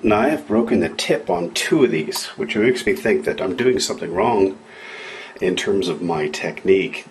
Now I have broken the tip on 2 of these, which makes me think that I'm doing something wrong in terms of my technique.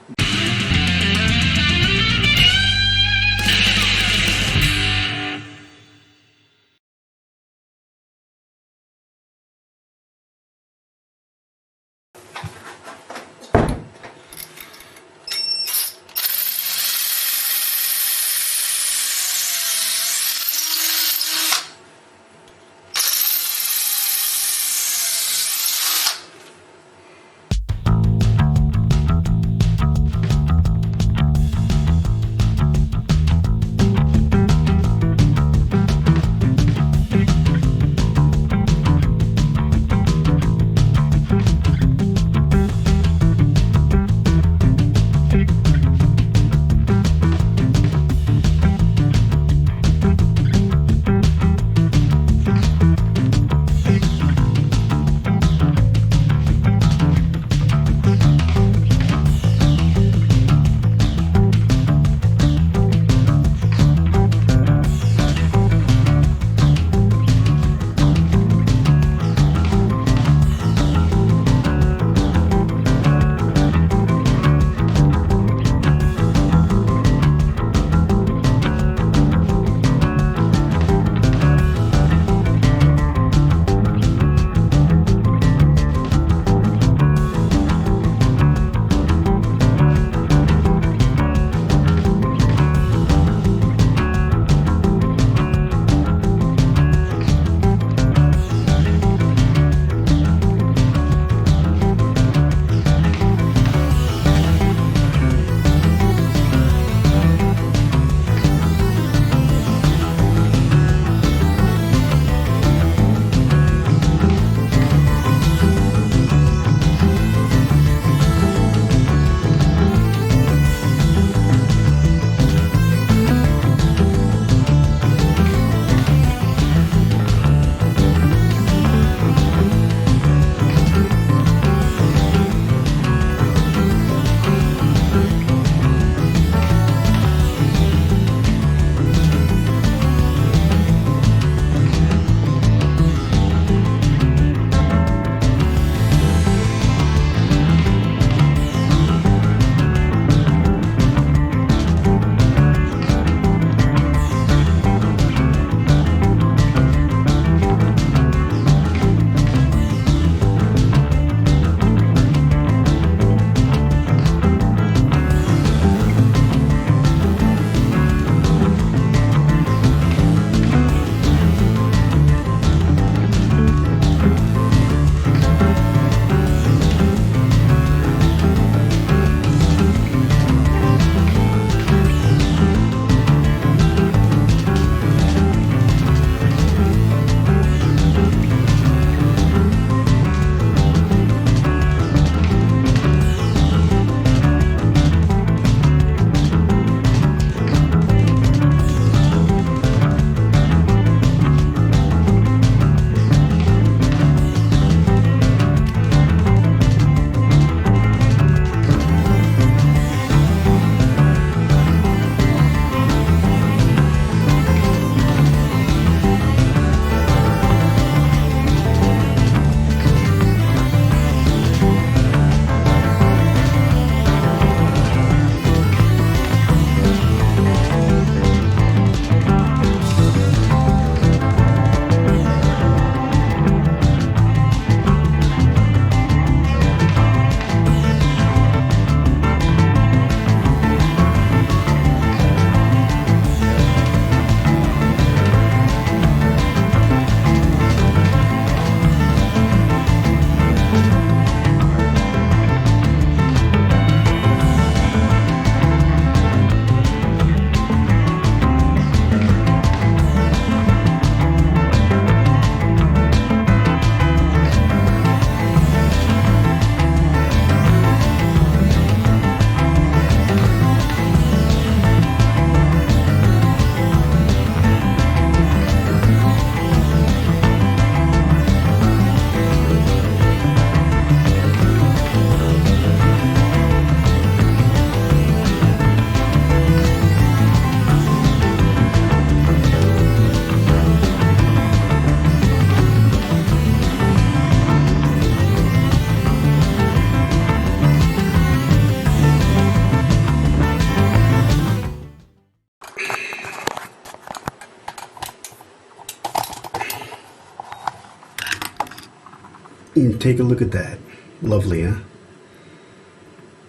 Take a look at that. Lovely, huh?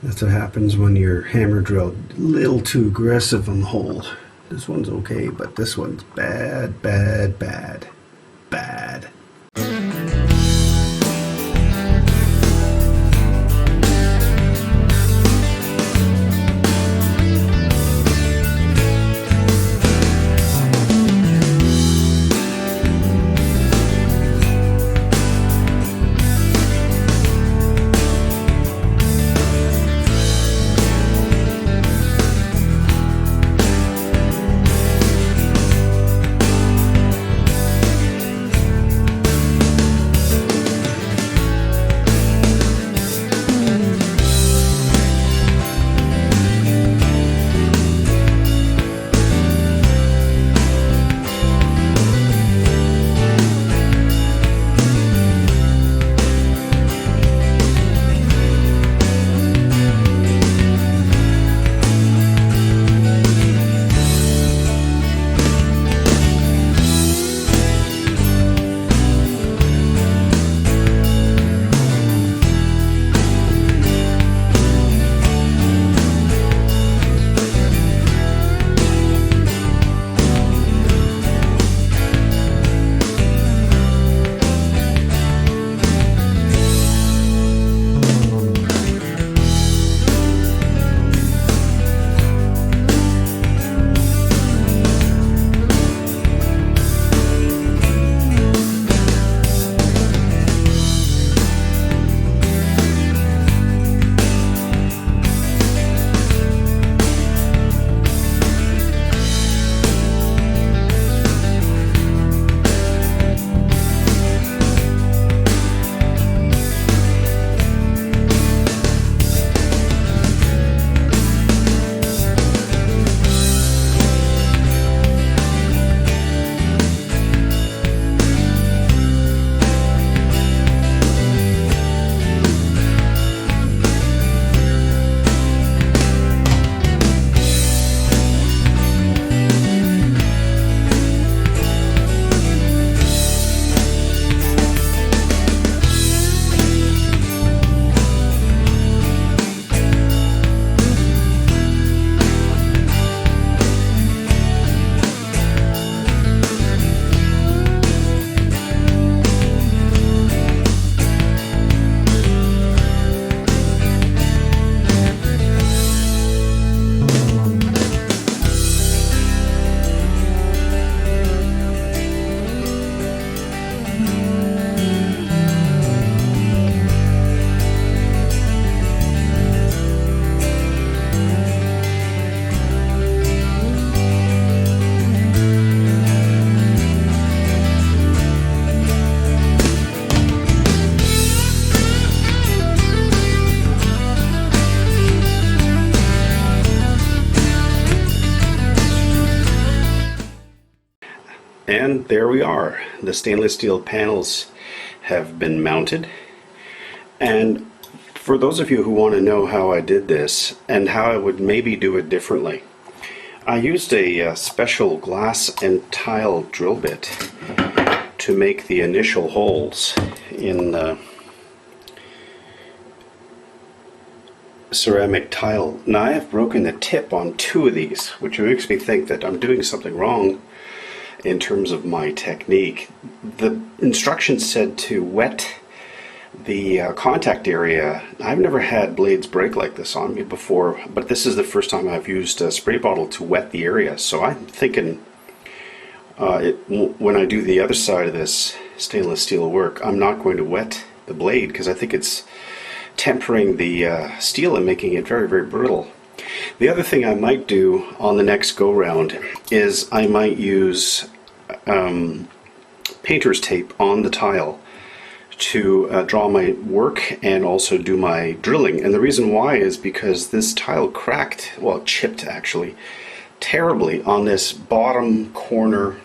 That's what happens when your hammer drill a little too aggressive on the hole. This one's okay, but this one's bad, bad, bad, bad. And there we are. The stainless steel panels have been mounted. And for those of you who want to know how I did this and how I would maybe do it differently, I used a special glass and tile drill bit to make the initial holes in the ceramic tile. Now I have broken the tip on 2 of these, which makes me think that I'm doing something wrong in terms of my technique. The instructions said to wet the contact area. I've never had blades break like this on me before, but this is the first time I've used a spray bottle to wet the area. So I'm thinking when I do the other side of this stainless steel work, I'm not going to wet the blade because I think it's tempering the steel and making it very, very brittle. The other thing I might do on the next go round is I might use painter's tape on the tile to draw my work and also do my drilling. And the reason why is because this tile cracked, well, chipped actually, terribly on this bottom corner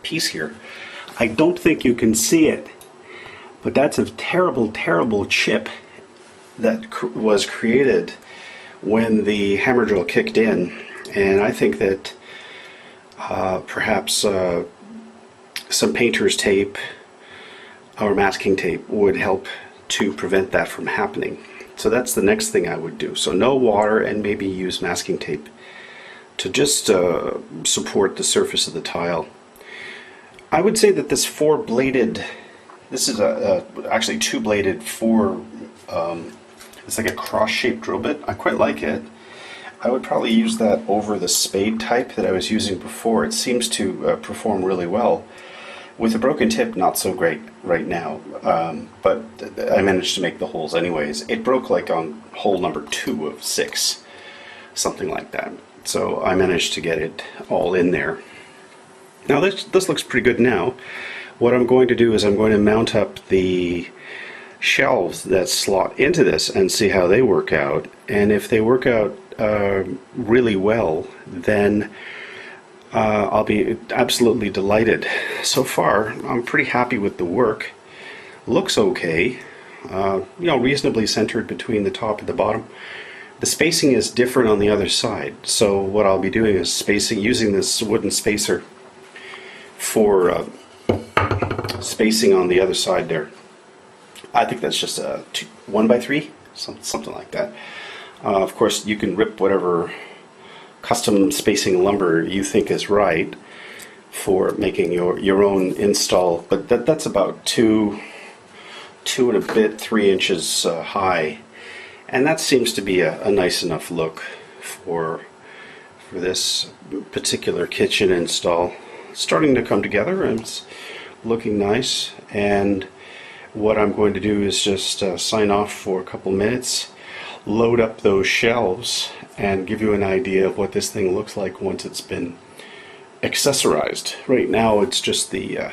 piece here. I don't think you can see it, but that's a terrible, terrible chip that was created when the hammer drill kicked in. And I think that perhaps some painter's tape or masking tape would help to prevent that from happening. So that's the next thing I would do. So no water, and maybe use masking tape to just support the surface of the tile. I would say that this four-bladed, this is actually two-bladed it's like a cross-shaped drill bit. I quite like it. I would probably use that over the spade type that I was using before. It seems to perform really well. With a broken tip, not so great right now, but I managed to make the holes anyways. It broke like on hole number 2 of 6, something like that. So I managed to get it all in there. Now this looks pretty good now. What I'm going to do is I'm going to mount up the shelves that slot into this and see how they work out. And if they work out really well, then I'll be absolutely delighted. So far, I'm pretty happy with the work. Looks okay. Reasonably centered between the top and the bottom. The spacing is different on the other side. So what I'll be doing is using this wooden spacer for spacing on the other side there. I think that's just a 1x3, something like that. Of course, you can rip whatever custom spacing lumber you think is right for making your own install, but that's about 2 and a bit, 3 inches high, and that seems to be a nice enough look for this particular kitchen install. It's starting to come together and it's looking nice, and what I'm going to do is just sign off for a couple minutes, load up those shelves, and give you an idea of what this thing looks like once it's been accessorized. Right now it's just the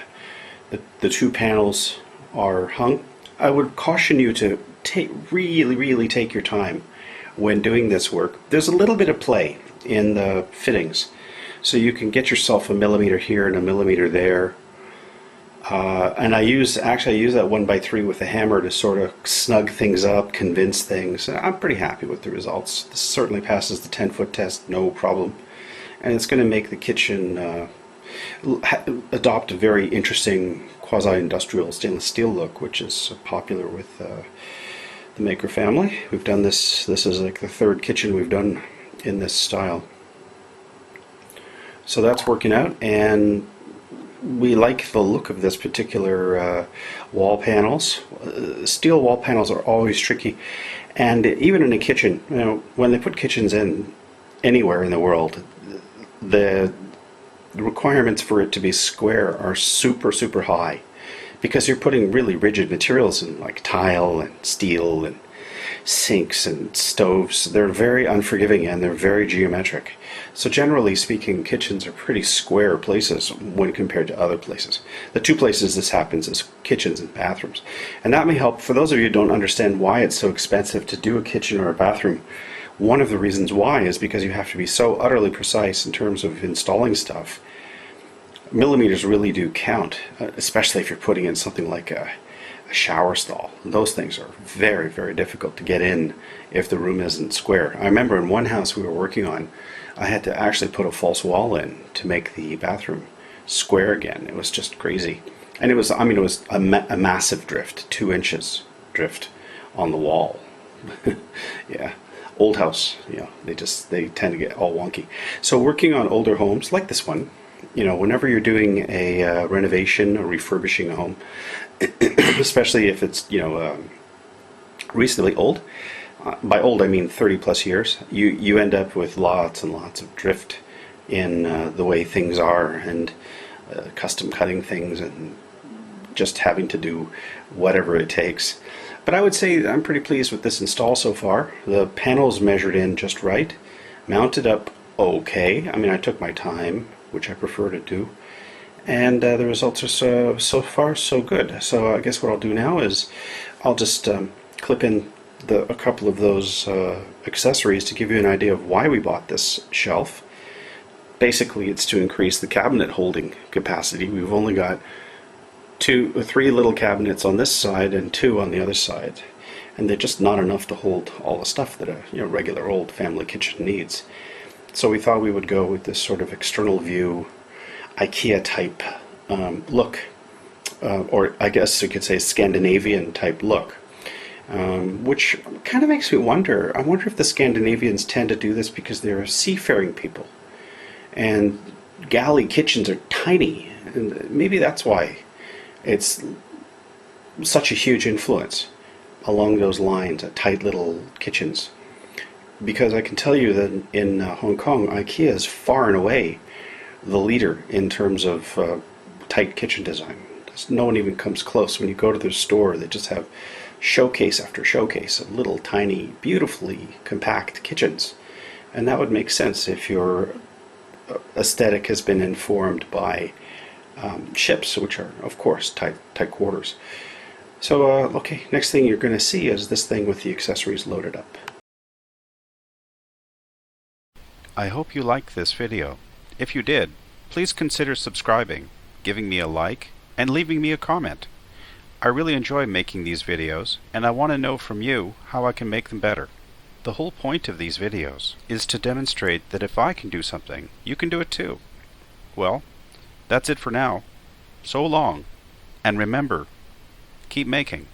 2 panels are hung. I would caution you to really take your time when doing this work. There's a little bit of play in the fittings, so you can get yourself a millimeter here and a millimeter there. And I use that 1x3 with a hammer to sort of snug things up, convince things. I'm pretty happy with the results. This certainly passes the 10-foot test, no problem. And it's going to make the kitchen adopt a very interesting quasi-industrial stainless steel look, which is popular with the Maker family. We've done this is like the 3rd kitchen we've done in this style. So that's working out, and we like the look of this particular wall panels. Steel wall panels are always tricky, and even in a kitchen, when they put kitchens in anywhere in the world, the requirements for it to be square are super high, because you're putting really rigid materials in, like tile and steel and sinks and stoves. They're very unforgiving and they're very geometric. So generally speaking, kitchens are pretty square places when compared to other places. The 2 places this happens is kitchens and bathrooms. And that may help for those of you who don't understand why it's so expensive to do a kitchen or a bathroom. One of the reasons why is because you have to be so utterly precise in terms of installing stuff. Millimeters really do count, especially if you're putting in something like a shower stall. Those things are very difficult to get in if the room isn't square. I remember in one house we were working on, I had to actually put a false wall in to make the bathroom square again. It was just crazy. And it was a massive drift, 2 inches drift on the wall. Yeah, old house, they tend to get all wonky. So working on older homes like this one, whenever you're doing a renovation or refurbishing a home, especially if it's reasonably old, by old I mean 30 plus years, you end up with lots and lots of drift in the way things are, and custom cutting things, and just having to do whatever it takes. But I would say I'm pretty pleased with this install so far. The panels measured in just right, mounted up okay. I took my time, which I prefer to do, and the results are so far so good. So I guess what I'll do now is I'll just clip in a couple of those accessories to give you an idea of why we bought this shelf. Basically, it's to increase the cabinet holding capacity. We've only got 2 or 3 little cabinets on this side and 2 on the other side, and they're just not enough to hold all the stuff that a regular old family kitchen needs. So we thought we would go with this sort of external view IKEA type look or I guess you could say Scandinavian type look, which kind of makes me wonder. I wonder if the Scandinavians tend to do this because they're seafaring people, and galley kitchens are tiny, and maybe that's why it's such a huge influence along those lines, tight little kitchens. Because I can tell you that in Hong Kong, IKEA is far and away the leader in terms of tight kitchen design. No one even comes close. When you go to their store, they just have showcase after showcase of little tiny, beautifully compact kitchens. And that would make sense if your aesthetic has been informed by ships, which are, of course, tight quarters. So, okay, next thing you're going to see is this thing with the accessories loaded up. I hope you liked this video. If you did, please consider subscribing, giving me a like, and leaving me a comment. I really enjoy making these videos, and I want to know from you how I can make them better. The whole point of these videos is to demonstrate that if I can do something, you can do it too. Well, that's it for now. So long, and remember, keep making.